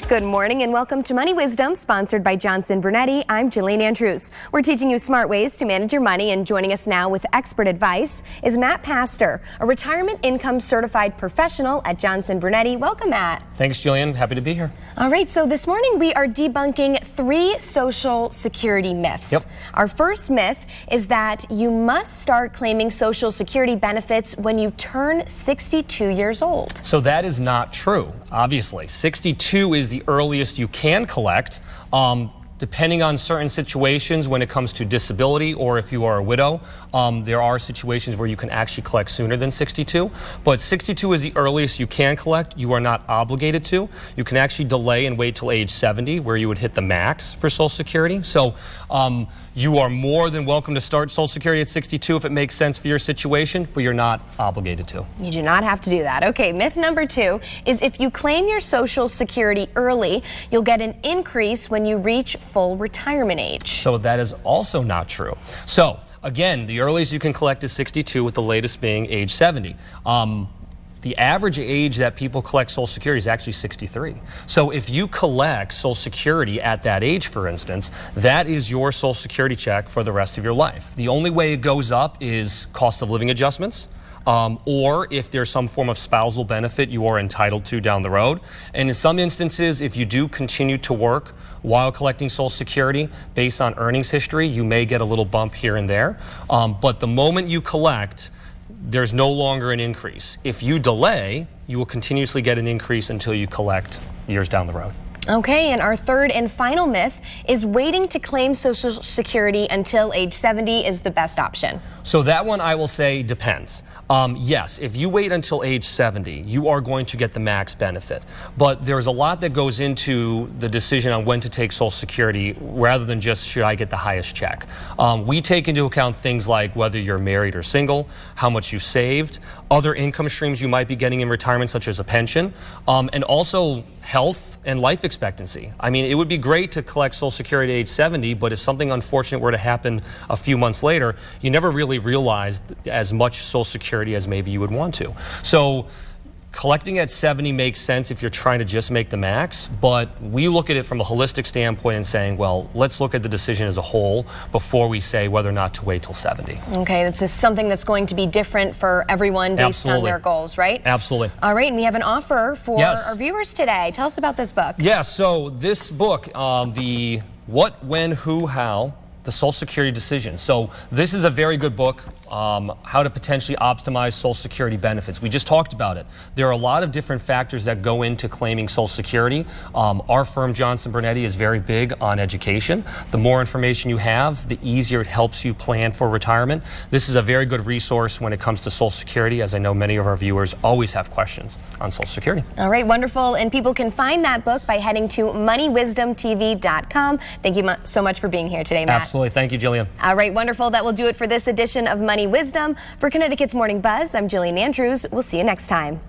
Good morning and welcome to Money Wisdom, sponsored by Johnson Brunetti. I'm Jillian Andrews. We're teaching you smart ways to manage your money, and joining us now with expert advice is Matt Pastor, a retirement income certified professional at Johnson Brunetti. Welcome, Matt. Thanks, Jillian. Happy to be here. All right, so this morning we are debunking 3 Social Security myths. Yep. Our first myth is that you must start claiming Social Security benefits when you turn 62 years old. So that is not true, obviously. 62 is the earliest you can collect. Depending on certain situations when it comes to disability or if you are a widow, there are situations where you can actually collect sooner than 62. But 62 is the earliest you can collect. You are not obligated to. You can actually delay and wait till age 70 where you would hit the max for Social Security. So you are more than welcome to start Social Security at 62 if it makes sense for your situation, but you're not obligated to. You do not have to do that. Okay, myth number 2 is if you claim your Social Security early, you'll get an increase when you reach full retirement age. So that is also not true. So again, the earliest you can collect is 62, with the latest being age 70. The average age that people collect Social Security is actually 63. So if you collect Social Security at that age, for instance, that is your Social Security check for the rest of your life. The only way it goes up is cost of living adjustments, or if there's some form of spousal benefit you are entitled to down the road. And in some instances, if you do continue to work while collecting Social Security, based on earnings history, you may get a little bump here and there. But the moment you collect, there's no longer an increase. If you delay, you will continuously get an increase until you collect years down the road. Okay, and our third and final myth is waiting to claim Social Security until age 70 is the best option. So that one I will say depends. Yes, if you wait until age 70, you are going to get the max benefit. But there's a lot that goes into the decision on when to take Social Security rather than just should I get the highest check. We take into account things like whether you're married or single, how much you saved, other income streams you might be getting in retirement such as a pension, and also health and life expectancy. I mean, it would be great to collect Social Security at age 70, but if something unfortunate were to happen a few months later, you never really realized as much Social Security as maybe you would want to. So collecting at 70 makes sense if you're trying to just make the max, but we look at it from a holistic standpoint and saying, well, let's look at the decision as a whole before we say whether or not to wait till 70. Okay, this is something that's going to be different for everyone based on their goals, right? Absolutely. All right, and we have an offer for our viewers today. Tell us about this book. Yeah, so this book, the What, When, Who, How, the Social Security Decision. So this is a very good book, how to potentially optimize Social Security benefits. We just talked about it. There are a lot of different factors that go into claiming Social Security. Our firm, Johnson Brunetti, is very big on education. The more information you have, the easier it helps you plan for retirement. This is a very good resource when it comes to Social Security, as I know many of our viewers always have questions on Social Security. All right, wonderful. And people can find that book by heading to moneywisdomtv.com. Thank you so much for being here today, Matt. Absolutely. Thank you, Jillian. All right, wonderful. That will do it for this edition of Money Wisdom. For Connecticut's Morning Buzz, I'm Jillian Andrews. We'll see you next time.